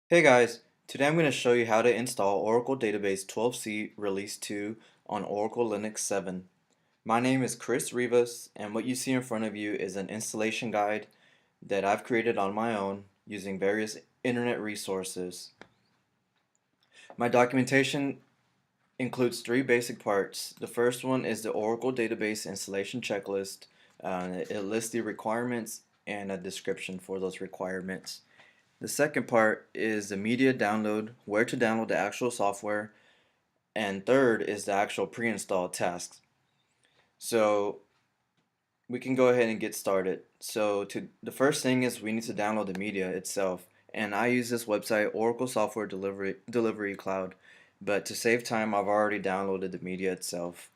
Hey guys, today I'm going to show you how to install Oracle Database 12c Release 2 on Oracle Linux 7. My name is Chris Rivas, and what you see in front of you is an installation guide that I've created on my own using various internet resources. My documentation includes three basic parts. The first one is the Oracle Database Installation Checklist. It lists the requirements and a description for those requirements. The second part is the media download, where to download the actual software, and third is the actual pre-installed tasks. So we can go ahead and get started. The first thing is we need to download the media itself, and I use this website Oracle Software Delivery Cloud, but to save time I've already downloaded the media itself.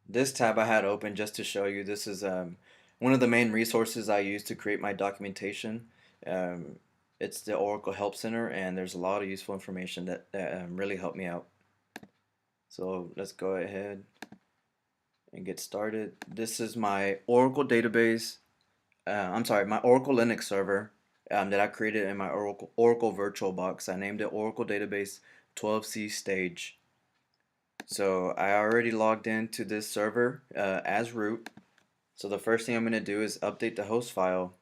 This tab I had open just to show you. This is one of the main resources I use to create my documentation. Um, it's the Oracle Help Center, and there's a lot of useful information that really helped me out. So let's go ahead and get started. This is my Oracle database. My Oracle Linux server that I created in my Oracle VirtualBox. I named it Oracle Database 12c Stage. So I already logged into this server as root. So the first thing I'm going to do is update the host file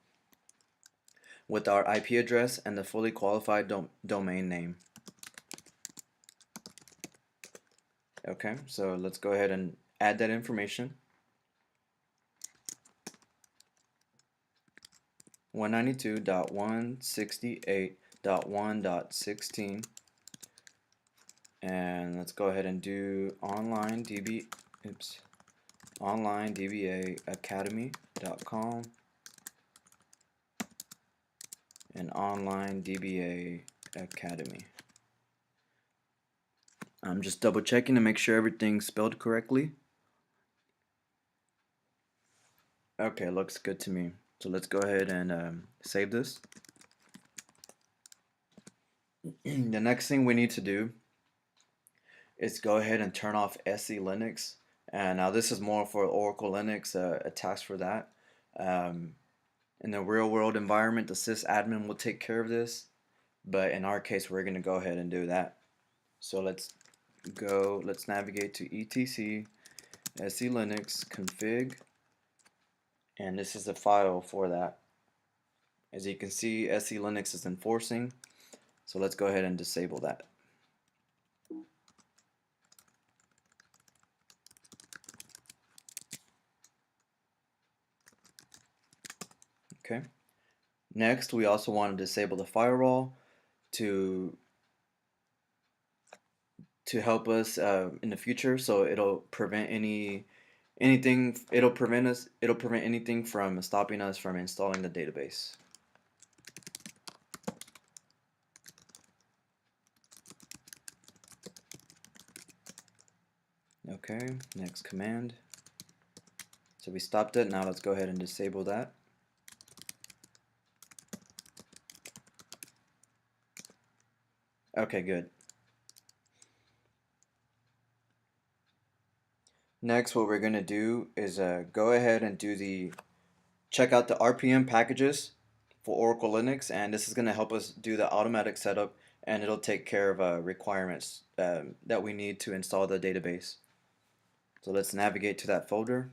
with our IP address and the fully qualified domain name. Okay, so let's go ahead and add that information. 192.168.1.16, and let's go ahead and do onlinedbaacademy.com and online DBA Academy. I'm just double checking to make sure everything's spelled correctly. Okay, looks good to me. So let's go ahead and save this. The next thing we need to do is go ahead and turn off SE Linux. And now this is more for Oracle Linux, a task for that. Um, in the real world environment, the sysadmin will take care of this. But in our case, we're going to go ahead and do that. So let's navigate to etc SE Linux config, and this is the file for that. As you can see, SE Linux is enforcing, so let's go ahead and disable that. Okay. Next, we also want to disable the firewall to help us in the future, so it'll prevent it'll prevent anything from stopping us from installing the database. Okay, next command. So we stopped it. Now let's go ahead and disable that. Okay, good. Next, what we're going to do is go ahead and check out the RPM packages for Oracle Linux, and this is going to help us do the automatic setup, and it'll take care of requirements that we need to install the database. So let's navigate to that folder.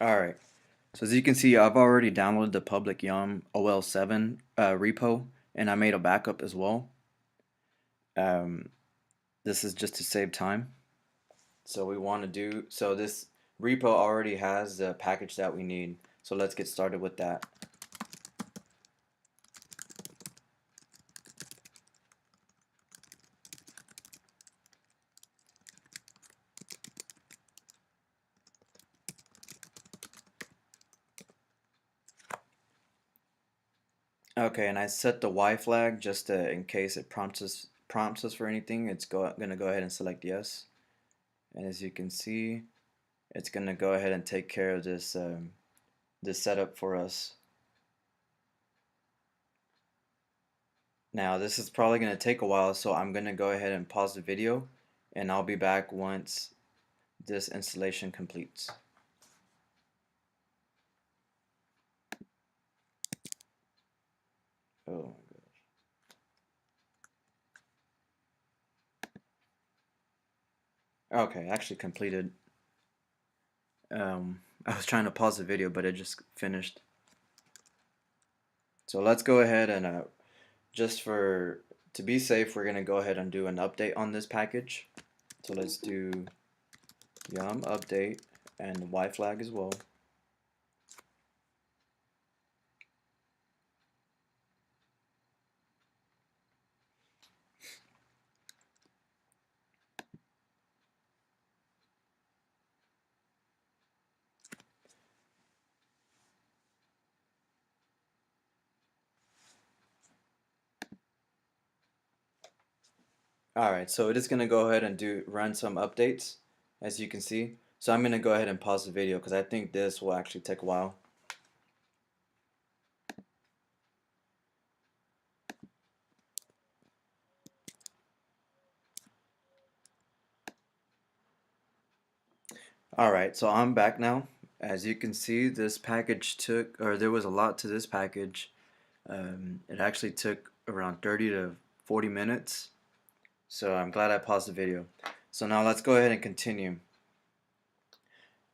Alright, so as you can see, I've already downloaded the public yum OL7 repo, and I made a backup as well. This is just to save time. So this repo already has the package that we need. So let's get started with that. Okay, and I set the Y flag just in case it prompts us for anything. It's gonna go ahead and select yes. And as you can see, it's gonna go ahead and take care of this setup for us. Now this is probably gonna take a while, so I'm gonna go ahead and pause the video, and I'll be back once this installation completes. Oh, okay, actually completed. I was trying to pause the video, but it just finished. So let's go ahead and just for to be safe, we're gonna go ahead and do an update on this package. So let's do yum update and the Y flag as well. Alright, so it is going to go ahead and run some updates, as you can see. So I'm going to go ahead and pause the video because I think this will actually take a while. Alright, so I'm back now. As you can see, this package there was a lot to this package. It actually took around 30 to 40 minutes. So I'm glad I paused the video. So now let's go ahead and continue.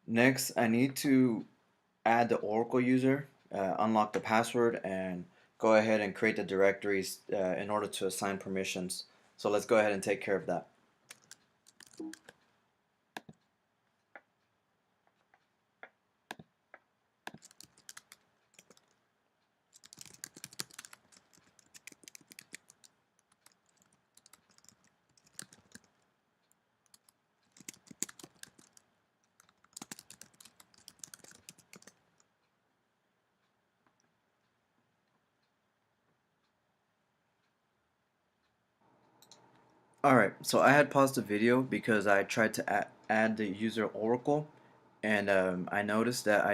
Next, I need to add the Oracle user, unlock the password, and go ahead and create the directories in order to assign permissions. So let's go ahead and take care of that. Alright, so I had paused the video because I tried to add the user Oracle, and I noticed that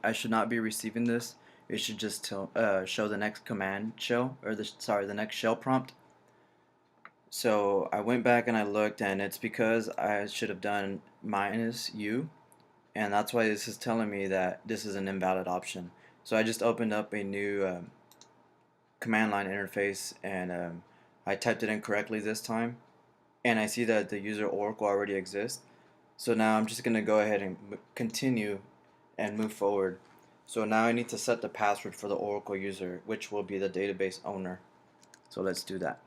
I should not be receiving this. It should just show the next command shell, or the next shell prompt. So I went back and I looked, and it's because I should have done -u, and that's why this is telling me that this is an invalid option. So I just opened up a new command line interface, and I typed it in correctly this time, and I see that the user Oracle already exists. So now I'm just going to go ahead and continue and move forward. So now I need to set the password for the Oracle user, which will be the database owner. So let's do that.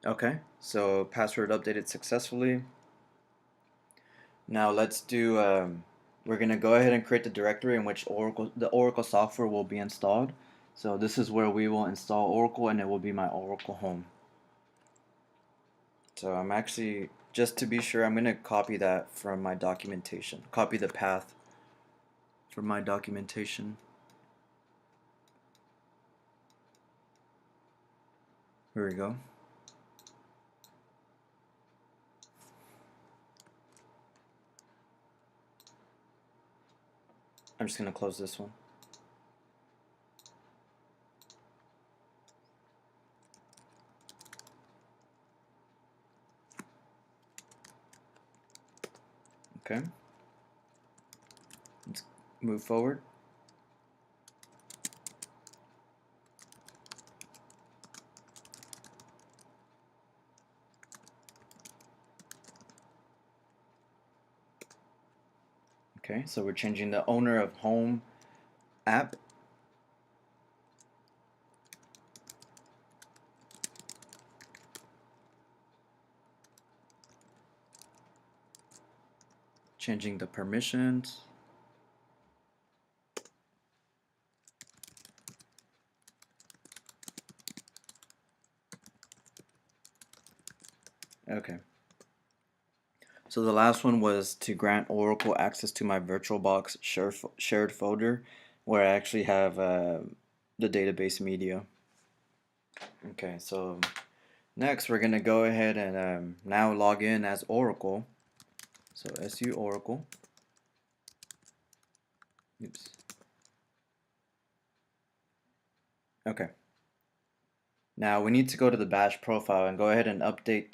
Okay, so password updated successfully. Now we're going to go ahead and create the directory in which the Oracle software will be installed. So this is where we will install Oracle, and it will be my Oracle home. So I'm actually, just to be sure, I'm going to copy that from my documentation. Copy the path from my documentation. Here we go. I'm just going to close this one. Okay. Let's move forward. Okay, so we're changing the owner of home app. Changing the permissions. Okay. So the last one was to grant Oracle access to my VirtualBox shared folder, where I actually have the database media. Okay, so next we're gonna go ahead and now log in as Oracle. So su Oracle. Oops. Okay. Now we need to go to the bash profile and go ahead and update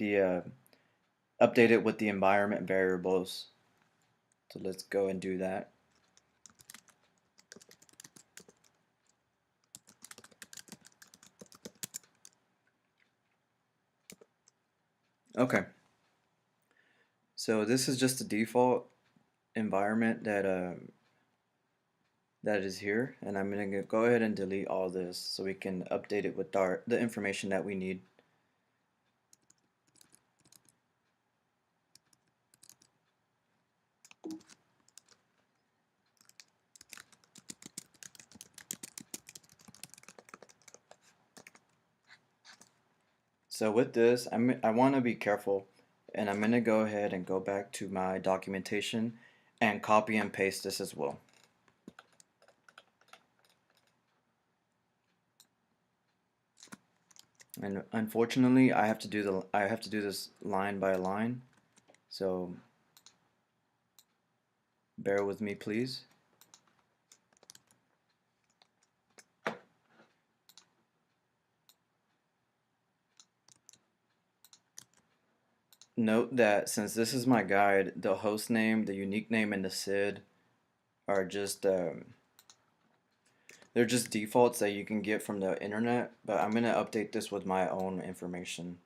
update it with the environment variables. So let's go and do that. Okay. So this is just the default environment that is here, and I'm gonna go ahead and delete all this so we can update it with the information that we need. So with this, I want to be careful, and I'm gonna go ahead and go back to my documentation and copy and paste this as well. And unfortunately, I have to do this line by line. So bear with me, please. Note that since this is my guide, the host name, the unique name, and the SID are just they're just defaults that you can get from the internet, but I'm gonna update this with my own information.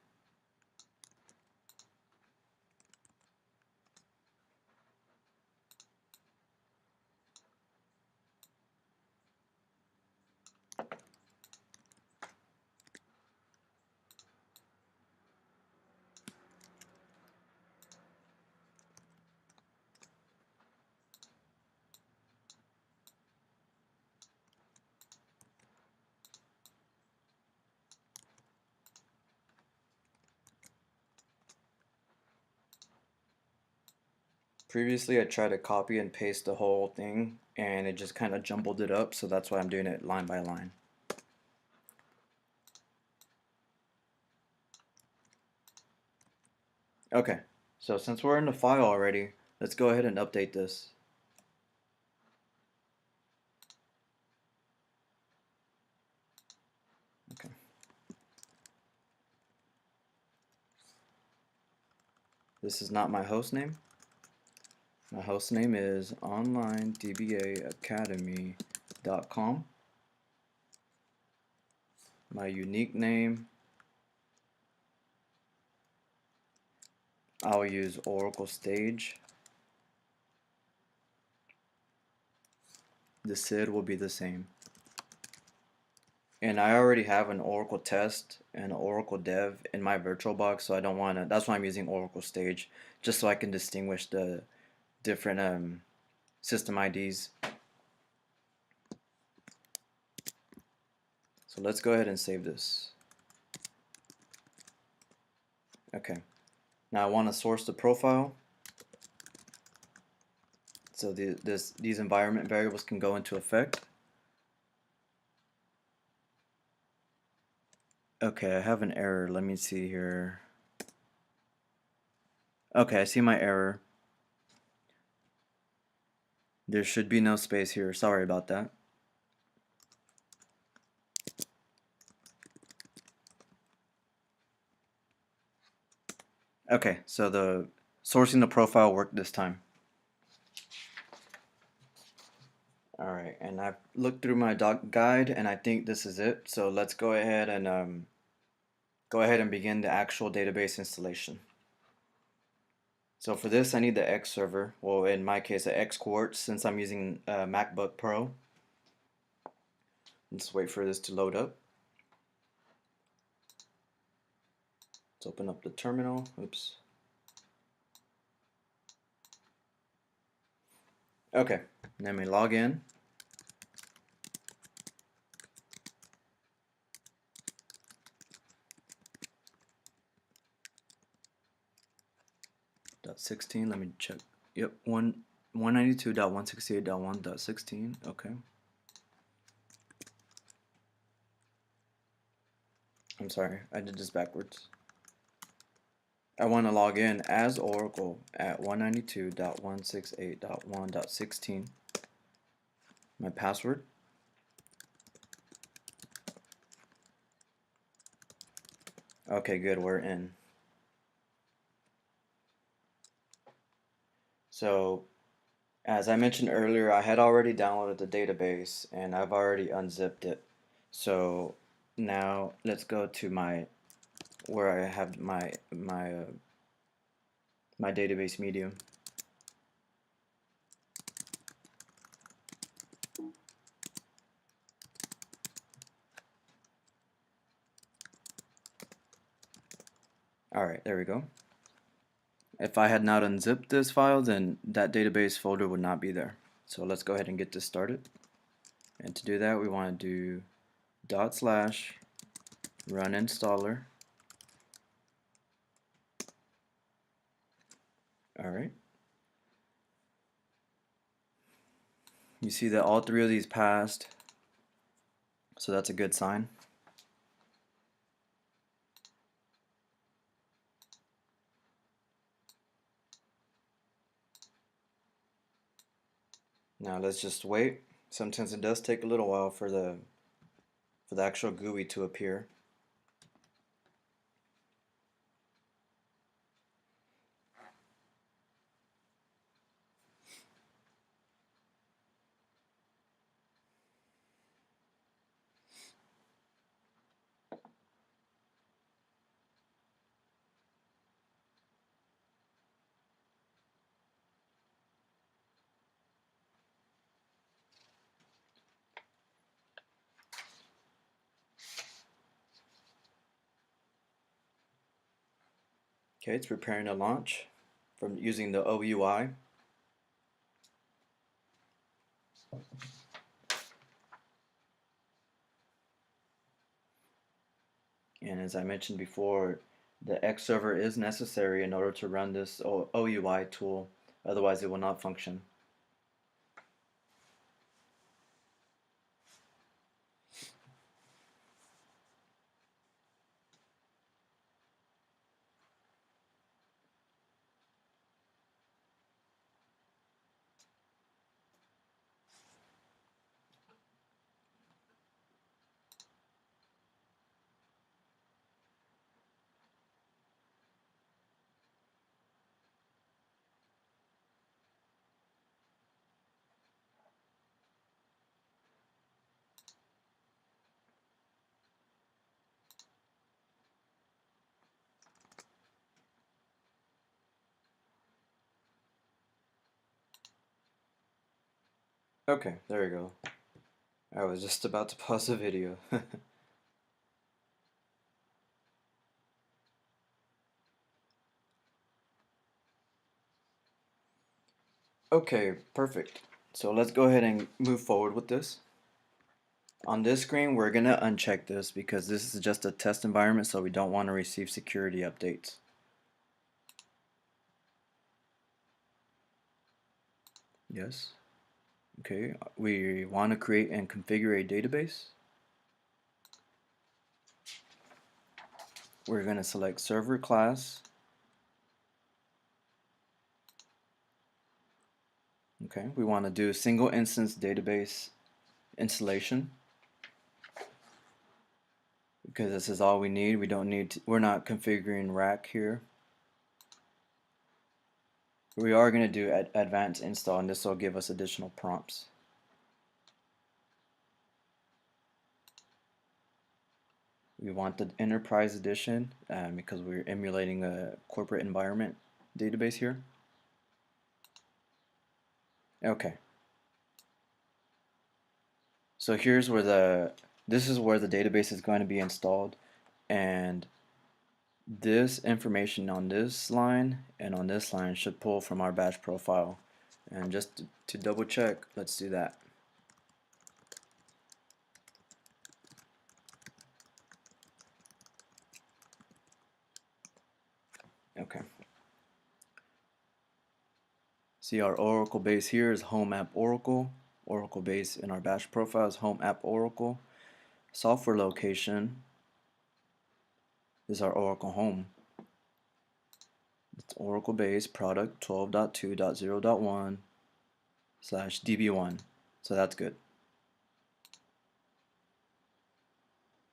Previously, I tried to copy and paste the whole thing, and it just kind of jumbled it up, so that's why I'm doing it line by line. Okay, so since we're in the file already, let's go ahead and update this. Okay. This is not my host name. My host name is onlinedbaacademy.com. My unique name, I'll use Oracle Stage. The SID will be the same. And I already have an Oracle test and an Oracle dev in my VirtualBox, so I don't want to, that's why I'm using Oracle Stage, just so I can distinguish the different system IDs. So let's go ahead and save this. Okay, now I want to source the profile. So these environment variables can go into effect. Okay, I have an error. Let me see here. Okay, I see my error. There should be no space here. Sorry about that. Okay, so the sourcing the profile worked this time. Alright, and I've looked through my doc guide and I think this is it. So let's go ahead and begin the actual database installation. So for this I need the X server, well in my case the X Quartz since I'm using MacBook Pro. Let's wait for this to load up. Let's open up the terminal. Oops. Okay, let me log in. .16, let me check. Yep, 192.168.1.16. Okay. I'm sorry, I did this backwards. I want to log in as Oracle at 192.168.1.16. my password. Okay, good, we're in. So, as I mentioned earlier, I had already downloaded the database and I've already unzipped it. So now let's go to my where I have my database medium. All right, there we go. If I had not unzipped this file, then that database folder would not be there. So let's go ahead and get this started. And to do that, we want to do /run installer. All right. You see that all three of these passed, so that's a good sign. Now let's just wait. Sometimes it does take a little while for the actual GUI to appear. Okay, it's preparing to launch from using the OUI. And as I mentioned before, the X server is necessary in order to run this OUI tool, otherwise it will not function. Okay, there we go. I was just about to pause the video. Okay, perfect. So let's go ahead and move forward with this. On this screen, we're going to uncheck this because this is just a test environment, so we don't want to receive security updates. Yes. Okay, we want to create and configure a database. We're going to select server class. Okay, we want to do a single instance database installation because this is all we need. We don't need to, we're not configuring rack here. We are going to do advanced install, and this will give us additional prompts. We want the enterprise edition because we're emulating a corporate environment database here. Okay. So here's where this is where the database is going to be installed, and this information on this line and on this line should pull from our batch profile. And just to double check, let's do that. Okay. See, our Oracle base here is home app Oracle. Oracle base in our batch profile is home app Oracle. Software location is our Oracle home. It's Oracle base product 12.2.0.1/db1. So that's good.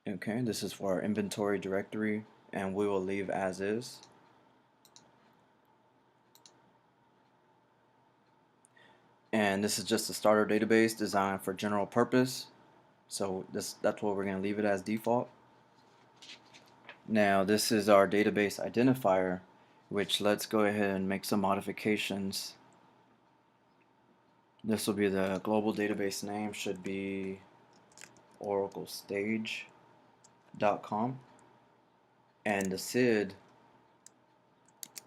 Okay, this is for our inventory directory, and we will leave as is. And this is just a starter database designed for general purpose. So that's what we're going to leave it as default. Now this is our database identifier, which let's go ahead and make some modifications. This will be the global database name, should be oraclestage.com, and the SID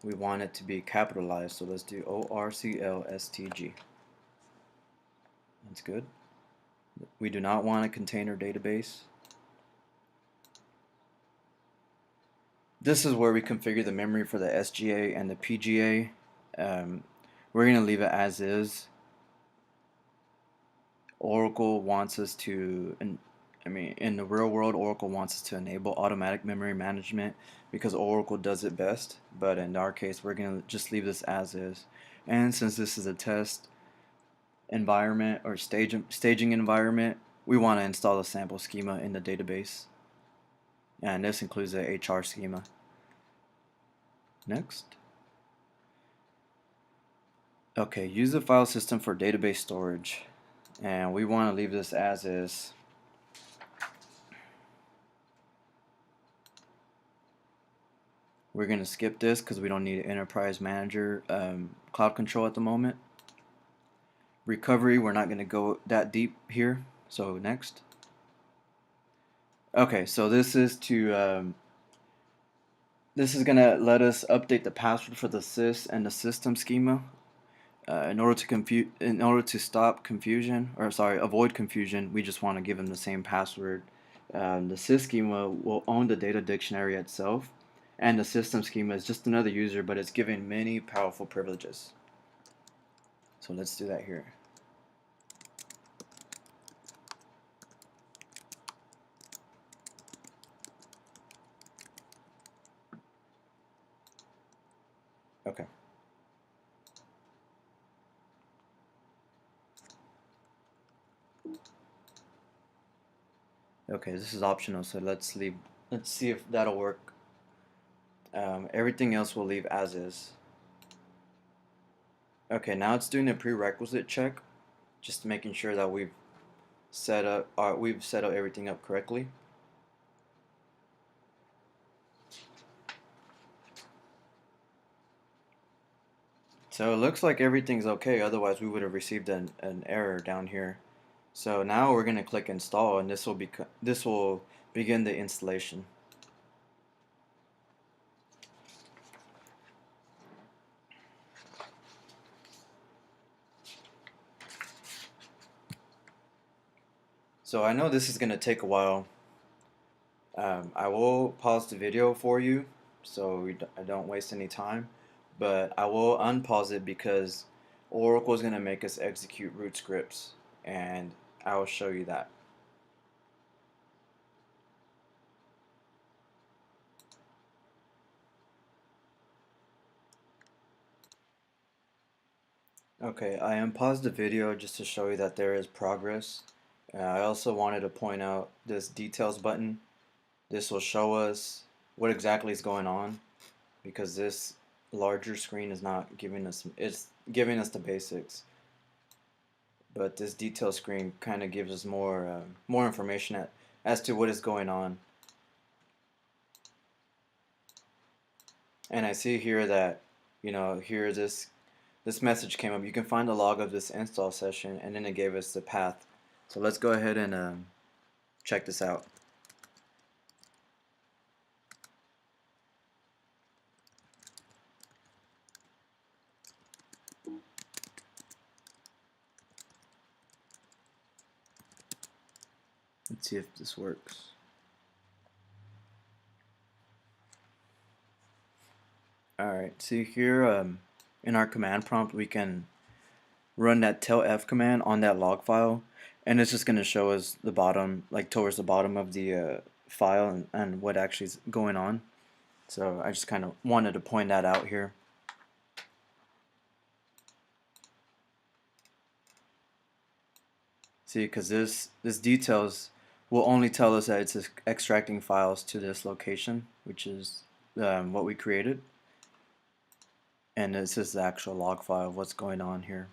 we want it to be capitalized, so let's do ORCLSTG. That's good. We do not want a container database. This is where we configure the memory for the SGA and the PGA. We're going to leave it as is. Oracle wants us to, in the real world, Oracle wants us to enable automatic memory management because Oracle does it best. But in our case, we're going to just leave this as is. And since this is a test environment or staging environment, we want to install a sample schema in the database. And this includes the HR schema. Next. Okay, use the file system for database storage. And we want to leave this as is. We're going to skip this because we don't need Enterprise Manager Cloud Control at the moment. Recovery, we're not going to go that deep here. So next. Okay, so this is to this is going to let us update the password for the sys and the system schema. In order to stop confusion, or sorry, avoid confusion, we just want to give them the same password. The sys schema will own the data dictionary itself, and the system schema is just another user, but it's giving many powerful privileges. So let's do that here. Okay. Okay, this is optional, so let's see if that'll work. Everything else we'll leave as is. Okay, now it's doing a prerequisite check, just making sure that we've set up everything up correctly. So it looks like everything's okay, otherwise we would have received an error down here. So now we're going to click install, and this will begin the installation. So I know this is going to take a while. I will pause the video for you so I don't waste any time, but I will unpause it because Oracle is going to make us execute root scripts, and I will show you that. Okay, I unpaused the video just to show you that there is progress. I also wanted to point out this details button. This will show us what exactly is going on, because this larger screen is not giving us, it's giving us the basics. But this detail screen kind of gives us more information as to what is going on. And I see here that, here this message came up. You can find the log of this install session, and then it gave us the path. So let's go ahead and check this out. Let's see if this works. Alright, see here in our command prompt we can run that telf command on that log file, and it's just going to show us the bottom, like towards the bottom of the file, and what actually is going on. So I just kind of wanted to point that out here. See, because this details will only tell us that it's extracting files to this location, which is what we created. And this is the actual log file of what's going on here.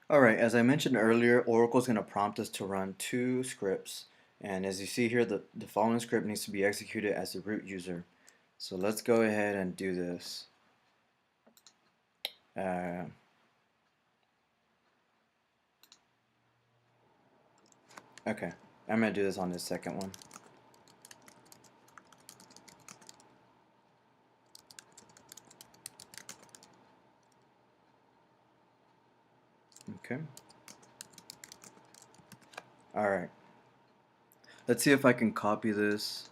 Alright, as I mentioned earlier, Oracle is going to prompt us to run two scripts. And as you see here, the following script needs to be executed as the root user. So let's go ahead and do this. Okay, I'm going to do this on this second one. Okay. Alright. Let's see if I can copy this.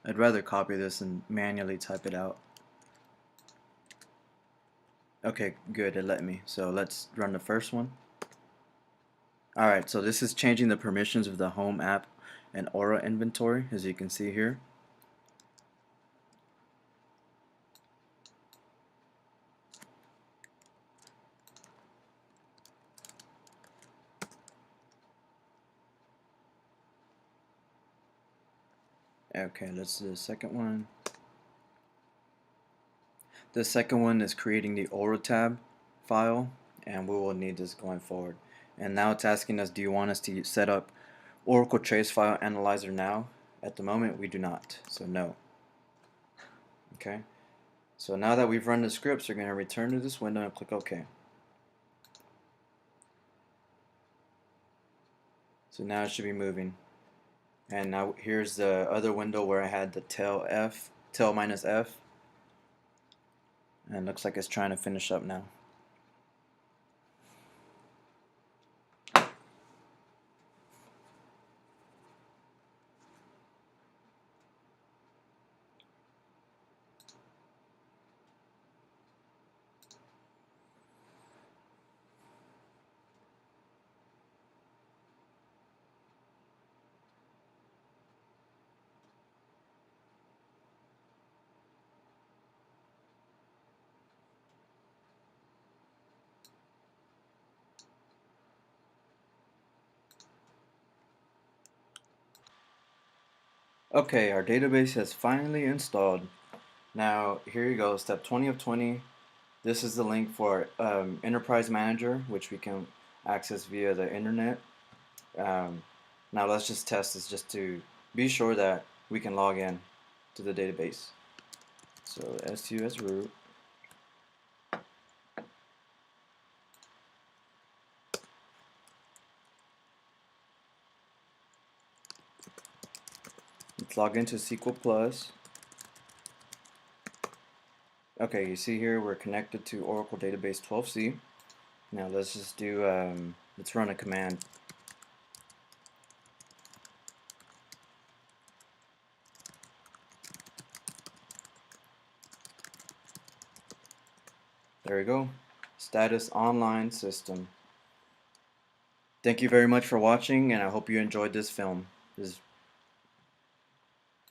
I'd rather copy this and manually type it out. Okay, good, it let me. So let's run the first one. Alright, so this is changing the permissions of the home app and Aura inventory, as you can see here. Okay, let's do the second one. The second one is creating the Aura tab file, and we will need this going forward. And now it's asking us, do you want us to set up Oracle Trace File Analyzer now? At the moment, we do not, so no. Okay, so now that we've run the scripts, we're going to return to this window and click OK. So now it should be moving. And now here's the other window where I had the tail minus F. And it looks like it's trying to finish up now. Okay, our database has finally installed. Now, here you go, step 20 of 20. This is the link for Enterprise Manager, which we can access via the internet. Now let's just test this just to be sure that we can log in to the database. So sus root. Let's log into SQL Plus. Okay, you see here we're connected to Oracle Database 12c. Now let's just do, let's run a command. There we go. Status online system. Thank you very much for watching, and I hope you enjoyed this film. This is